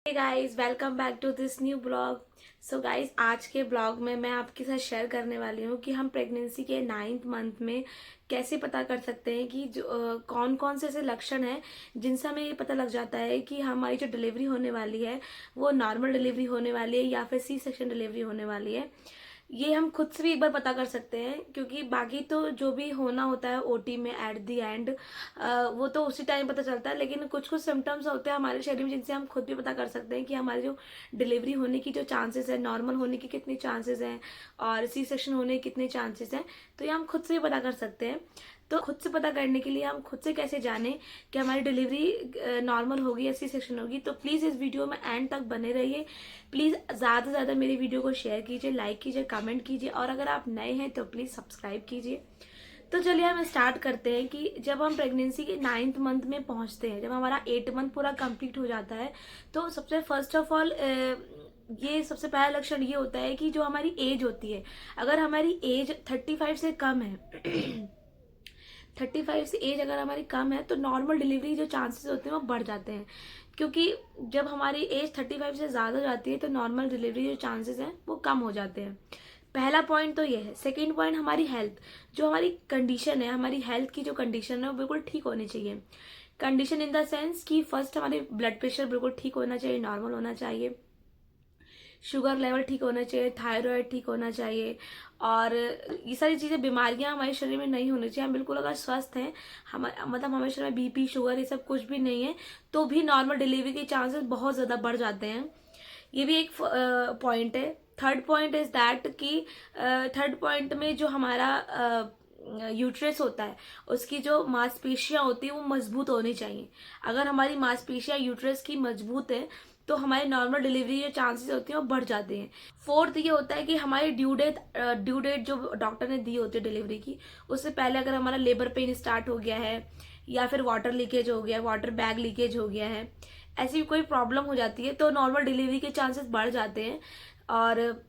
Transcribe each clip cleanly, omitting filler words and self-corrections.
Hey guys, welcome back to this new blog. So guys, आज के blog में मैं आपके साथ शेयर करने वाली हूँ कि हम प्रेगनेंसी के 9th मंथ में कैसे पता कर सकते हैं कि जो कौन कौन से ऐसे लक्षण हैं जिनसे हमें ये पता लग जाता है कि हमारी जो डिलीवरी होने वाली है वो नॉर्मल डिलीवरी होने वाली है या फिर सी सेक्शन डिलीवरी होने वाली है। ये हम खुद से भी एक बार पता कर सकते हैं, क्योंकि बाकी तो जो भी होना होता है ओटी में एट द एंड वो तो उसी टाइम पता चलता है, लेकिन कुछ कुछ सिम्टम्स होते हैं हमारे शरीर में जिनसे हम खुद भी पता कर सकते हैं कि हमारी जो डिलीवरी होने की जो चांसेस है, नॉर्मल होने की कितने चांसेस हैं और सी सेक्शन होने के कितने चांसेस हैं। तो ये हम खुद से भी पता कर सकते हैं। तो खुद से पता करने के लिए हम खुद से कैसे जाने कि हमारी डिलीवरी नॉर्मल होगी या सी सेक्शन होगी, तो प्लीज़ इस वीडियो में एंड तक बने रहिए। प्लीज़ ज़्यादा से ज़्यादा मेरी वीडियो को शेयर कीजिए, लाइक कीजिए, कमेंट कीजिए, और अगर आप नए हैं तो प्लीज़ सब्सक्राइब कीजिए। तो चलिए हम स्टार्ट करते हैं कि जब हम प्रेगनेंसी के 9th मंथ में पहुंचते हैं, जब हमारा 8 मंथ पूरा कंप्लीट हो जाता है, तो सबसे फर्स्ट ऑफ ऑल ये सबसे पहला लक्षण ये होता है कि जो हमारी एज होती है, अगर हमारी एज 35 से कम है 35 से एज अगर हमारी कम है तो नॉर्मल डिलीवरी जो चांसेस होते हैं वो बढ़ जाते हैं, क्योंकि जब हमारी एज 35 से ज़्यादा हो जाती है तो नॉर्मल डिलीवरी जो चांसेस हैं वो कम हो जाते हैं। पहला पॉइंट तो ये है। सेकेंड पॉइंट, हमारी हेल्थ, जो हमारी कंडीशन है, हमारी हेल्थ की जो कंडीशन है वो बिल्कुल ठीक होनी चाहिए। कंडीशन इन द सेंस कि फर्स्ट हमारे ब्लड प्रेशर बिल्कुल ठीक होना चाहिए, नॉर्मल होना चाहिए, शुगर लेवल ठीक होना चाहिए, थायराइड ठीक होना चाहिए, और ये सारी चीज़ें, बीमारियां हमारे शरीर में नहीं होनी चाहिए। हम बिल्कुल अगर स्वस्थ हैं, हम मतलब हमारे शरीर में बीपी शुगर ये सब कुछ भी नहीं है, तो भी नॉर्मल डिलीवरी के चांसेस बहुत ज़्यादा बढ़ जाते हैं। ये भी एक पॉइंट है। थर्ड पॉइंट इज दैट कि थर्ड पॉइंट में जो हमारा यूट्रस होता है उसकी जो मांसपेशियां होती है वो मजबूत होनी चाहिए। अगर हमारी मांसपेशियां यूट्रस की मजबूत है तो हमारे नॉर्मल डिलीवरी के चांसेस होते हैं वो बढ़ जाते हैं। फोर्थ ये होता है कि हमारी ड्यू डेट जो डॉक्टर ने दी होती है डिलीवरी की, उससे पहले अगर हमारा लेबर पेन स्टार्ट हो गया है या फिर वाटर लीकेज हो गया, वाटर बैग लीकेज हो गया है, ऐसी कोई प्रॉब्लम हो जाती है तो नॉर्मल डिलीवरी के चांसेस बढ़ जाते हैं। और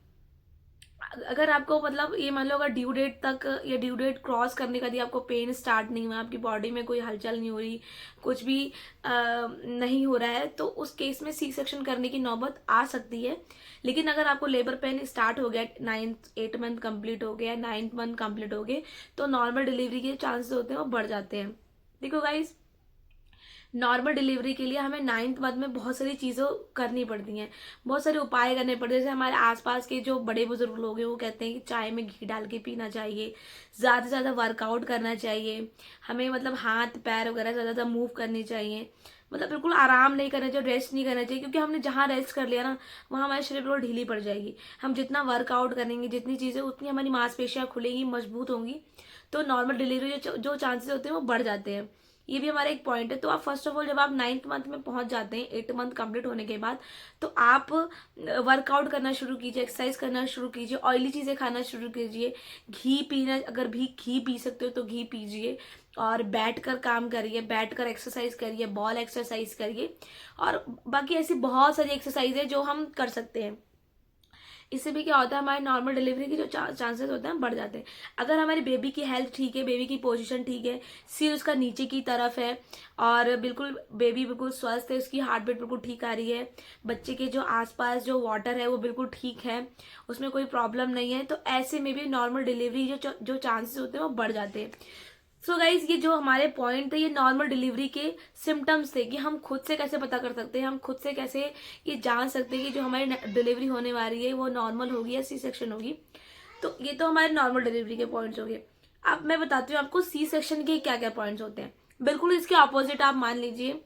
अगर आपको मतलब ये मान लो अगर ड्यू डेट तक या ड्यू डेट क्रॉस करने का यदि आपको पेन स्टार्ट नहीं हुआ, आपकी बॉडी में कोई हलचल नहीं हो रही, कुछ भी नहीं हो रहा है, तो उस केस में सी सेक्शन करने की नौबत आ सकती है। लेकिन अगर आपको लेबर पेन स्टार्ट हो गया, 8 मंथ कंप्लीट हो गया, 9th मंथ कंप्लीट हो गए, तो नॉर्मल डिलीवरी के चांसेस होते हैं वो बढ़ जाते हैं। देखो गाइज, नॉर्मल डिलीवरी के लिए हमें 9th मंथ में बहुत सारी चीज़ें करनी पड़ती हैं, बहुत सारे उपाय करने पड़ते हैं। जैसे हमारे आसपास के जो बड़े बुजुर्ग लोग हैं वो कहते हैं कि चाय में घी डाल के पीना चाहिए, ज़्यादा से ज़्यादा वर्कआउट करना चाहिए, हमें मतलब हाथ पैर वगैरह ज़्यादा ज़्यादा मूव करनी चाहिए, मतलब बिल्कुल आराम नहीं करना चाहिए, रेस्ट नहीं करना चाहिए, क्योंकि हमने जहाँ रेस्ट कर लिया ना वहाँ हमारे शरीर बिल्कुल ढीली पड़ जाएगी। हम जितना वर्कआउट करेंगे, जितनी चीज़ें, उतनी हमारी मांसपेशियाँ खुलेंगी, मजबूत होंगी, तो नॉर्मल डिलीवरी जो चांसेस होते हैं वो बढ़ जाते हैं। ये भी हमारा एक पॉइंट है। तो आप फर्स्ट ऑफ ऑल जब आप 9th मंथ में पहुंच जाते हैं, 8 मंथ कंप्लीट होने के बाद, तो आप वर्कआउट करना शुरू कीजिए, एक्सरसाइज करना शुरू कीजिए, ऑयली चीज़ें खाना शुरू कीजिए, घी पीना, अगर भी घी पी सकते हो तो घी पीजिए, और बैठ कर काम करिए, बैठ कर एक्सरसाइज करिए, बॉल एक्सरसाइज करिए, और बाकी ऐसी बहुत सारी एक्सरसाइज है जो हम कर सकते हैं। इससे भी क्या होता है, हमारे नॉर्मल डिलीवरी के जो चांसेस होते हैं बढ़ जाते हैं। अगर हमारी बेबी की हेल्थ ठीक है, बेबी की पोजीशन ठीक है, सिर उसका नीचे की तरफ है और बिल्कुल बेबी बिल्कुल स्वस्थ है, उसकी हार्ट बीट बिल्कुल ठीक आ रही है, बच्चे के जो आसपास जो वाटर है वो बिल्कुल ठीक है, उसमें कोई प्रॉब्लम नहीं है, तो ऐसे में भी नॉर्मल डिलीवरी जो चांसेस होते हैं वो बढ़ जाते हैं। सो गाइज, ये जो हमारे पॉइंट थे ये नॉर्मल डिलीवरी के सिम्टम्स थे कि हम खुद से कैसे पता कर सकते हैं, हम खुद से कैसे ये जान सकते हैं कि जो हमारी डिलीवरी होने वाली है वो नॉर्मल होगी या सी सेक्शन होगी। तो ये तो हमारे नॉर्मल डिलीवरी के पॉइंट्स हो गए। अब मैं बताती हूँ आपको सी सेक्शन के क्या क्या पॉइंट्स होते हैं। बिल्कुल इसके ऑपोजिट आप मान लीजिए,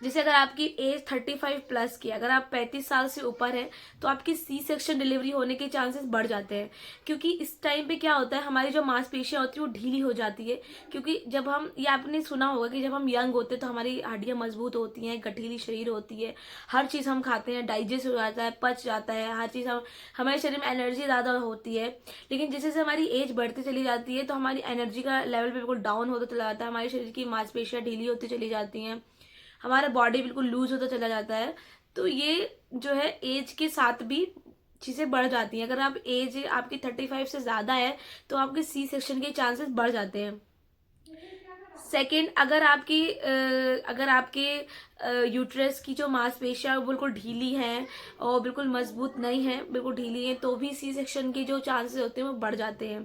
जैसे अगर आपकी एज 35 प्लस की, अगर आप 35 साल से ऊपर है, तो आपकी सी सेक्शन डिलीवरी होने के चांसेस बढ़ जाते हैं, क्योंकि इस टाइम पे क्या होता है, हमारी जो मांसपेशियां होती है वो ढीली हो जाती है। क्योंकि जब हम, ये आपने सुना होगा कि जब हम यंग होते हैं तो हमारी हड्डियां मजबूत होती हैं, गठीली शरीर होती है, हर चीज़ हम खाते हैं डाइजेस्ट हो जाता है, पच जाता है, हर चीज़ हम, हमारे शरीर में एनर्जी ज़्यादा होती है। लेकिन जैसे जैसे हमारी एज बढ़ती चली जाती है तो हमारी एनर्जी का लेवल बिल्कुल डाउन होता चला जाता है, हमारे शरीर की मांसपेशियां ढीली होती चली जाती हैं, हमारा बॉडी बिल्कुल लूज होता चला जाता है। तो ये जो है एज के साथ भी चीज़ें बढ़ जाती हैं। अगर आप एज आपकी 35 से ज़्यादा है तो आपके सी सेक्शन के चांसेस बढ़ जाते हैं। सेकंड, अगर आपके यूट्रस की जो मांसपेशियां वो बिल्कुल ढीली हैं और बिल्कुल मजबूत नहीं है, बिल्कुल ढीली है, तो भी सी सेक्शन के जो चांसेस होते हैं वो बढ़ जाते हैं।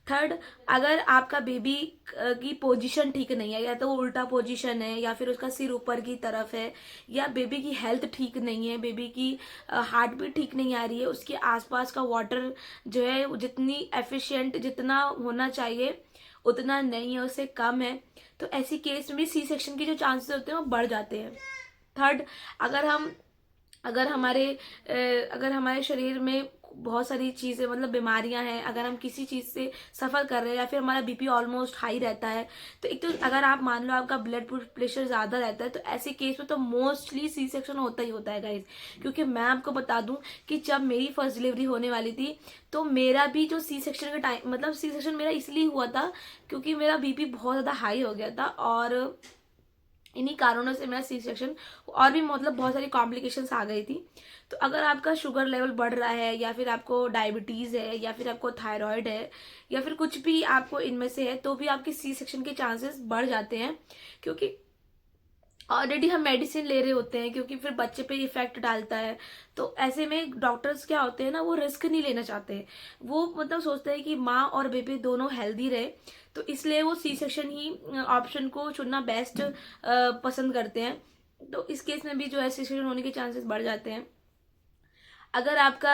थर्ड, अगर आपका बेबी की पोजीशन ठीक नहीं है, या तो वो उल्टा पोजीशन है, या फिर उसका सिर ऊपर की तरफ है, या बेबी की हेल्थ ठीक नहीं है, बेबी की हार्ट बीट ठीक नहीं आ रही है, उसके आसपास का वाटर जो है जितनी एफिशिएंट जितना होना चाहिए उतना नहीं है, उससे कम है, तो ऐसी केस में सी सेक्शन के जो चांसेस होते हैं वो बढ़ जाते हैं। थर्ड, अगर हम अगर हमारे अगर हमारे शरीर में बहुत सारी चीज़ें मतलब बीमारियां हैं, अगर हम किसी चीज़ से सफ़र कर रहे हैं, या फिर हमारा बीपी ऑलमोस्ट हाई रहता है, तो एक तो अगर आप मान लो आपका ब्लड प्रेशर ज़्यादा रहता है, तो ऐसे केस में तो मोस्टली सी सेक्शन होता ही होता है गाइज। क्योंकि मैं आपको बता दूं कि जब मेरी फर्स्ट डिलीवरी होने वाली थी, तो मेरा भी जो सी सेक्शन का टाइम, मतलब सी सेक्शन मेरा इसलिए हुआ था क्योंकि मेरा बीपी बहुत ज़्यादा हाई हो गया था, और इन्हीं कारणों से मेरा सी सेक्शन, और भी मतलब बहुत सारी कॉम्प्लिकेशंस आ गई थी। तो अगर आपका शुगर लेवल बढ़ रहा है, या फिर आपको डायबिटीज़ है, या फिर आपको थायराइड है, या फिर कुछ भी आपको इनमें से है, तो भी आपकी सी सेक्शन के चांसेस बढ़ जाते हैं। क्योंकि ऑलरेडी हम मेडिसिन ले रहे होते हैं, क्योंकि फिर बच्चे पे इफेक्ट डालता है। तो ऐसे में डॉक्टर्स क्या होते हैं ना, वो रिस्क नहीं लेना चाहते हैं। वो मतलब सोचते हैं कि माँ और बेबी दोनों हेल्दी रहे, तो इसलिए वो सी सेक्शन ही ऑप्शन को चुनना बेस्ट पसंद करते हैं। तो इस केस में भी जो है सी सेक्शन होने के चांसेस बढ़ जाते हैं। अगर आपका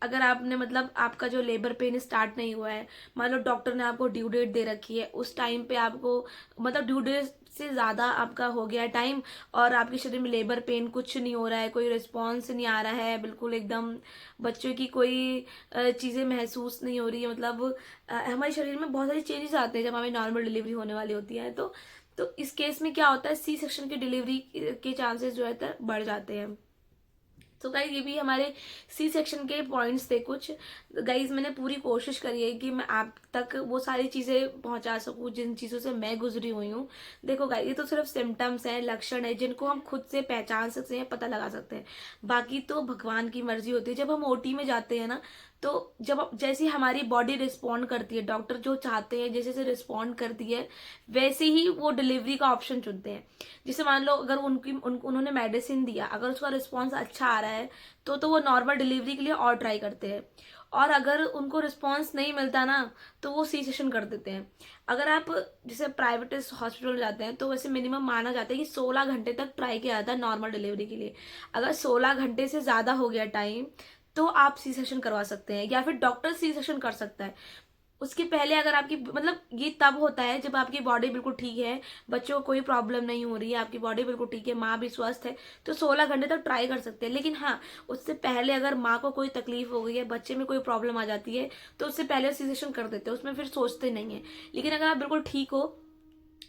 अगर आपने मतलब आपका जो लेबर पेन स्टार्ट नहीं हुआ है, मान लो डॉक्टर ने आपको ड्यू डेट दे रखी है, उस टाइम पे आपको मतलब ड्यू डेट से ज़्यादा आपका हो गया टाइम, और आपके शरीर में लेबर पेन कुछ नहीं हो रहा है, कोई रिस्पॉन्स नहीं आ रहा है, बिल्कुल एकदम बच्चों की कोई चीज़ें महसूस नहीं हो रही है, मतलब हमारे शरीर में बहुत सारी चेंजेस आते हैं जब हमें नॉर्मल डिलीवरी होने वाली होती है, तो इस केस में क्या होता है, सी सेक्शन की डिलीवरी के चांसेस जो है बढ़ जाते हैं। तो गाइज ये भी हमारे सी सेक्शन के पॉइंट्स थे कुछ। गाइज मैंने पूरी कोशिश करी है कि मैं आप तक वो सारी चीज़ें पहुंचा सकूं जिन चीज़ों से मैं गुजरी हुई हूँ। देखो गाइज, ये तो सिर्फ सिम्टम्स हैं, लक्षण है, जिनको हम खुद से पहचान सकते हैं, पता लगा सकते हैं। बाकी तो भगवान की मर्जी होती है। जब हम ओटी में जाते हैं ना, तो जब जैसी हमारी बॉडी रिस्पॉन्ड करती है, डॉक्टर जो चाहते हैं जैसे से रिस्पॉन्ड करती है, वैसे ही वो डिलीवरी का ऑप्शन चुनते हैं। जैसे मान लो अगर उन्होंने मेडिसिन दिया, अगर उसका रिस्पॉन्स अच्छा आ रहा है, तो वो नॉर्मल डिलीवरी के लिए और ट्राई करते हैं, और अगर उनको रिस्पॉन्स नहीं मिलता ना, तो वो सी सेक्शन कर देते हैं। अगर आप जैसे प्राइवेट हॉस्पिटल जाते हैं, तो वैसे मिनिमम माना जाता है कि 16 घंटे तक ट्राई किया जाता है नॉर्मल डिलीवरी के लिए। अगर 16 घंटे से ज़्यादा हो गया टाइम, तो आप सी सेक्शन करवा सकते हैं, या फिर डॉक्टर सी सेक्शन कर सकता है। उसके पहले अगर आपकी मतलब ये तब होता है जब आपकी बॉडी बिल्कुल ठीक है, बच्चों को कोई प्रॉब्लम नहीं हो रही है, आपकी बॉडी बिल्कुल ठीक है, माँ भी स्वस्थ है, तो 16 घंटे तक ट्राई कर सकते हैं। लेकिन हाँ, उससे पहले अगर माँ को कोई तकलीफ हो गई है, बच्चे में कोई प्रॉब्लम आ जाती है, तो उससे पहले सी सेक्शन कर देते हैं, उसमें फिर सोचते नहीं है। लेकिन अगर आप बिल्कुल ठीक हो,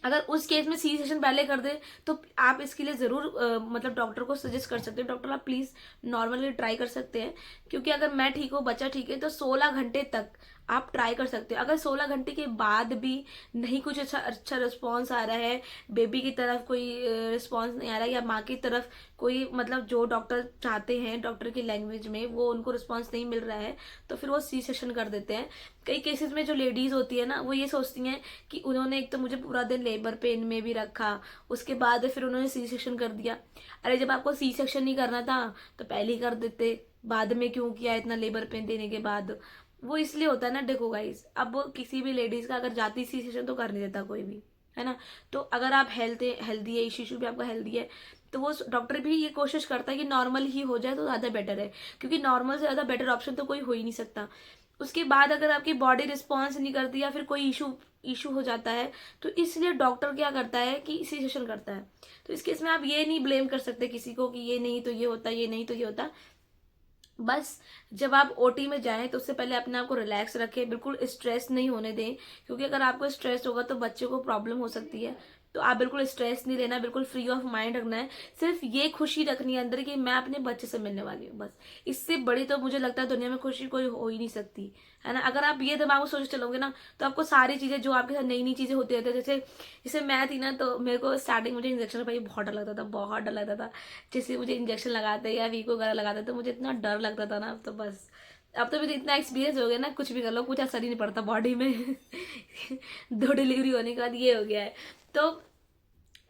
अगर उस केस में सी सेक्शन पहले कर दे, तो आप इसके लिए ज़रूर मतलब डॉक्टर को सजेस्ट कर सकते हो, डॉक्टर आप प्लीज़ नॉर्मली ट्राई कर सकते हैं। क्योंकि अगर मैं ठीक हूँ, बच्चा ठीक है, तो 16 घंटे तक आप ट्राई कर सकते हो। अगर 16 घंटे के बाद भी नहीं कुछ अच्छा रिस्पॉन्स आ रहा है, बेबी की तरफ कोई रिस्पॉन्स नहीं आ रहा है, या माँ की तरफ कोई मतलब जो डॉक्टर चाहते हैं, डॉक्टर की लैंग्वेज में वो उनको रिस्पॉन्स नहीं मिल रहा है, तो फिर वो सी सेक्शन कर देते हैं। कई केसेस में जो लेडीज़ होती है ना, वो ये सोचती हैं कि उन्होंने एक तो मुझे पूरा दिन लेबर पेन में भी रखा, उसके बाद फिर उन्होंने सी सेक्शन कर दिया। अरे जब आपको सी सेक्शन नहीं करना था तो पहले ही कर देते, बाद में क्यों किया इतना लेबर पेन देने के बाद। वो इसलिए होता है ना, देखो गाइस, अब किसी भी लेडीज का अगर जाती सी सेक्शन तो कर नहीं देता कोई भी, है ना। तो अगर आप हेल्दी है, शिशु भी आपका हेल्दी है, तो वो डॉक्टर भी ये कोशिश करता है कि नॉर्मल ही हो जाए तो ज़्यादा बेटर है, क्योंकि नॉर्मल से ज़्यादा बेटर ऑप्शन तो कोई हो ही नहीं सकता। उसके बाद अगर आपकी बॉडी रिस्पॉन्स नहीं करती, या फिर कोई इशू इशू हो जाता है, तो इसलिए डॉक्टर क्या करता है कि सी सेक्शन करता है। तो इस केस में आप ये नहीं ब्लेम कर सकते किसी को कि ये नहीं तो ये होता, ये नहीं तो ये होता। बस जब आप ओटी में जाएं, तो उससे पहले अपने आप को रिलैक्स रखें, बिल्कुल स्ट्रेस नहीं होने दें, क्योंकि अगर आपको स्ट्रेस होगा तो बच्चे को प्रॉब्लम हो सकती है। तो आप बिल्कुल स्ट्रेस नहीं लेना, बिल्कुल फ्री ऑफ माइंड रखना है। सिर्फ ये खुशी रखनी है अंदर कि मैं अपने बच्चे से मिलने वाली हूँ, बस। इससे बड़ी तो मुझे लगता है दुनिया में खुशी कोई हो ही नहीं सकती, है ना। अगर आप ये दिमाग में सोच चलोगे ना, तो आपको सारी चीजें जो आपके साथ नई नई चीजें होती रहती है, जैसे जैसे मैं थी ना, तो मेरे को स्टार्टिंग मुझे इंजेक्शन भाई बहुत डर लगता था, बहुत डर लगता था। जैसे मुझे इंजेक्शन लगाते या वीको वगैरह लगाते तो मुझे इतना डर लगता था ना, तो बस अब तो मेरे इतना एक्सपीरियंस हो गया ना, कुछ भी कर लो कुछ असर ही नहीं पड़ता बॉडी में। 2 डिलीवरी होने के बाद ये हो गया है, तो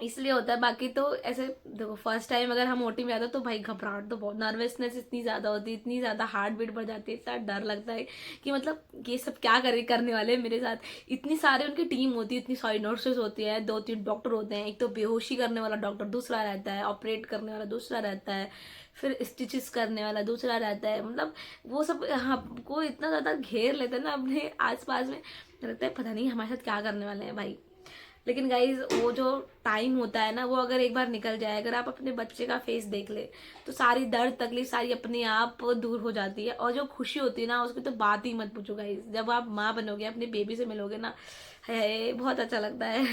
इसलिए होता है। बाकी तो ऐसे देखो, फर्स्ट टाइम अगर हम ओटी में आते हैं तो भाई घबराहट तो बहुत, नर्वसनेस इतनी ज़्यादा होती है, इतनी ज़्यादा हार्ट बीट बढ़ जाती है, इतना डर लगता है कि मतलब ये सब क्या करने वाले हैं मेरे साथ। इतनी सारे उनकी टीम होती है, इतनी सारी नर्सेज होती है, 2-3 डॉक्टर होते हैं, एक तो बेहोशी करने वाला डॉक्टर दूसरा रहता है, ऑपरेट करने वाला दूसरा रहता है, फिर स्टिचेस करने वाला दूसरा रहता है। मतलब वो सब हमको इतना ज़्यादा घेर लेते हैं ना अपने आसपास में, लगता है पता नहीं हमारे साथ क्या करने वाले हैं भाई। लेकिन गाइज वो जो टाइम होता है ना, वो अगर एक बार निकल जाए, अगर आप अपने बच्चे का फेस देख ले तो सारी दर्द तकलीफ सारी अपने आप दूर हो जाती है। और जो खुशी होती है ना, उसकी तो बात ही मत पूछो गाइज। जब आप माँ बनोगे, अपने बेबी से मिलोगे ना, है बहुत अच्छा लगता है।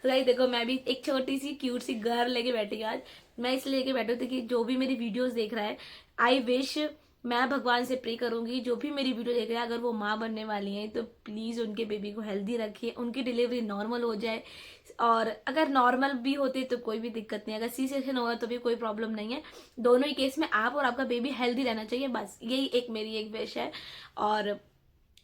गाइज देखो, मैं भी एक छोटी सी क्यूट सी गर्ल लेके बैठी आज। मैं इसलिए लेके बैठी थी कि जो भी मेरी वीडियोस देख रहा है, आई विश, मैं भगवान से प्रे करूंगी जो भी मेरी वीडियो देख रहे हैं, अगर वो माँ बनने वाली हैं तो प्लीज़ उनके बेबी को हेल्दी रखिए, उनकी डिलीवरी नॉर्मल हो जाए। और अगर नॉर्मल भी होती तो कोई भी दिक्कत नहीं, अगर सी सेक्शन होगा तो भी कोई प्रॉब्लम नहीं है। दोनों ही केस में आप और आपका बेबी हेल्दी रहना चाहिए, बस यही एक मेरी एक विश है। और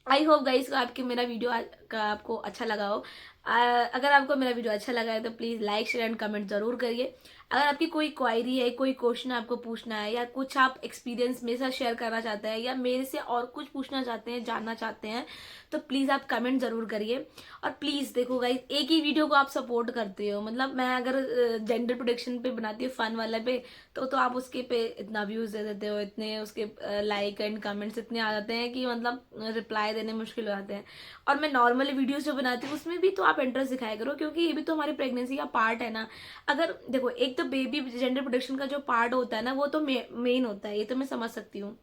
आई होप गाइस आपके मेरा वीडियो का आपको अच्छा लगा हो। अगर आपको मेरा वीडियो अच्छा लगा है तो please like share and comment ज़रूर करिए। अगर आपकी कोई क्वायरी है, कोई क्वेश्चन आपको पूछना है, या कुछ आप एक्सपीरियंस मेरे साथ शेयर करना चाहते हैं, या मेरे से और कुछ पूछना चाहते हैं, जानना चाहते हैं, तो प्लीज़ आप कमेंट ज़रूर करिए। और प्लीज़ देखो गाइस, एक ही वीडियो को आप सपोर्ट करते हो, मतलब मैं अगर जेंडर प्रोटेक्शन पे बनाती हूँ, फन वाले पे, तो आप उसके पे इतना व्यूज़ दे देते हो, इतने उसके लाइक एंड कमेंट्स इतने आ जाते हैं कि मतलब रिप्लाई देने मुश्किल हो जाते हैं। और मैं नॉर्मली वीडियोस जो बनाती हूँ उसमें भी तो आप इंटरेस्ट दिखाया करो, क्योंकि ये भी तो हमारी प्रेगनेंसी का पार्ट है ना। अगर देखो, एक तो बेबी जेंडर प्रोटेक्शन का जो पार्ट होता है ना, वो तो मेन होता है, ये तो मैं समझ सकती हूँ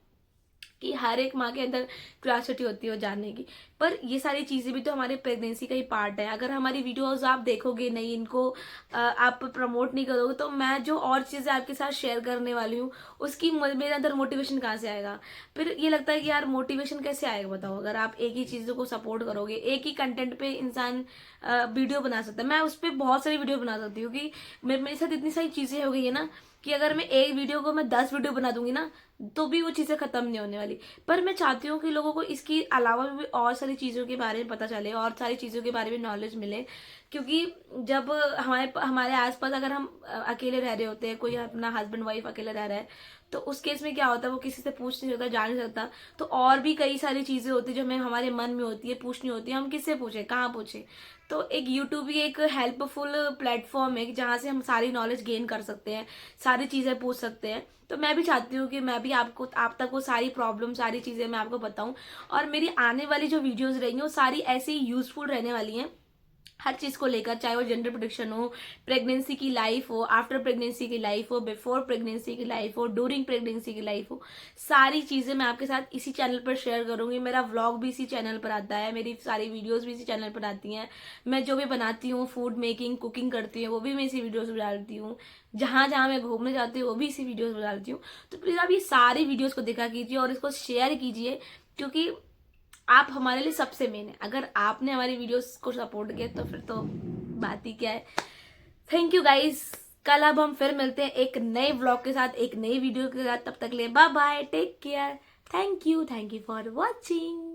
कि हर एक माँ के अंदर क्यूरियोसिटी होती है वो जानने की। पर ये सारी चीज़ें भी तो हमारे प्रेगनेंसी का ही पार्ट है। अगर हमारी वीडियोस आप देखोगे नहीं, इनको आप प्रमोट नहीं करोगे, तो मैं जो और चीज़ें आपके साथ शेयर करने वाली हूँ उसकी मेरे अंदर मोटिवेशन कहाँ से आएगा। फिर ये लगता है कि यार मोटिवेशन कैसे आएगा बताओ, अगर आप एक ही चीज़ों को सपोर्ट करोगे। एक ही कंटेंट पे इंसान वीडियो बना सकता है, मैं उस पर बहुत सारी वीडियो बना सकती हूँ कि मेरे साथ इतनी सारी चीज़ें हो गई है ना कि अगर मैं एक वीडियो को मैं 10 वीडियो बना दूंगी ना, तो भी वो चीज़ें ख़त्म नहीं होने वाली। पर मैं चाहती हूँ कि लोगों को इसके अलावा भी और सारी चीज़ों के बारे में पता चले, और सारी चीज़ों के बारे में नॉलेज मिले। क्योंकि जब हमारे आसपास अगर हम अकेले रह रहे होते हैं, कोई अपना हस्बैंड वाइफ अकेले रह रहा है, तो उस केस में क्या होता है, वो किसी से पूछ नहीं सकता, जान नहीं सकता। तो और भी कई सारी चीज़ें होती है जो हमें हमारे मन में होती है, पूछनी होती है, हम किससे पूछें, कहाँ पूछें। तो एक यूट्यूब ही एक हेल्पफुल प्लेटफॉर्म है जहाँ से हम सारी नॉलेज गेन कर सकते हैं, सारी चीज़ें पूछ सकते हैं। तो मैं भी चाहती हूँ कि मैं भी आप तक वो सारी प्रॉब्लम, सारी चीज़ें मैं आपको बताऊँ। और मेरी आने वाली जो वीडियोज़ रहेंगी वो सारी ऐसे ही यूजफुल रहने वाली हैं, हर चीज़ को लेकर, चाहे वो जेंडर प्रोटेक्शन हो, प्रेगनेंसी की लाइफ हो, आफ्टर प्रेगनेंसी की लाइफ हो, बिफोर प्रेगनेंसी की लाइफ हो, ड्यूरिंग प्रेगनेंसी की लाइफ हो। सारी चीज़ें मैं आपके साथ इसी चैनल पर शेयर करूंगी। मेरा व्लॉग भी इसी चैनल पर आता है, मेरी सारी वीडियोस भी इसी चैनल पर आती हैं। मैं जो भी बनाती हूँ, फूड मेकिंग, कुकिंग करती हूँ, वो भी मैं इसी वीडियोज़ में डालती हूँ। जहाँ जहाँ मैं घूमने जाती हूँ वो भी इसी वीडियोज़ में डालती हूँ। तो प्लीज़ आप ये सारी वीडियोज़ को देखा कीजिए और इसको शेयर कीजिए, क्योंकि आप हमारे लिए सबसे मेन है। अगर आपने हमारी वीडियोस को सपोर्ट किया तो फिर तो बात ही क्या है। Thank you guys. कल अब हम फिर मिलते हैं एक नए व्लॉग के साथ, एक नई वीडियो के साथ। तब तक ले bye bye, take care, thank you for watching.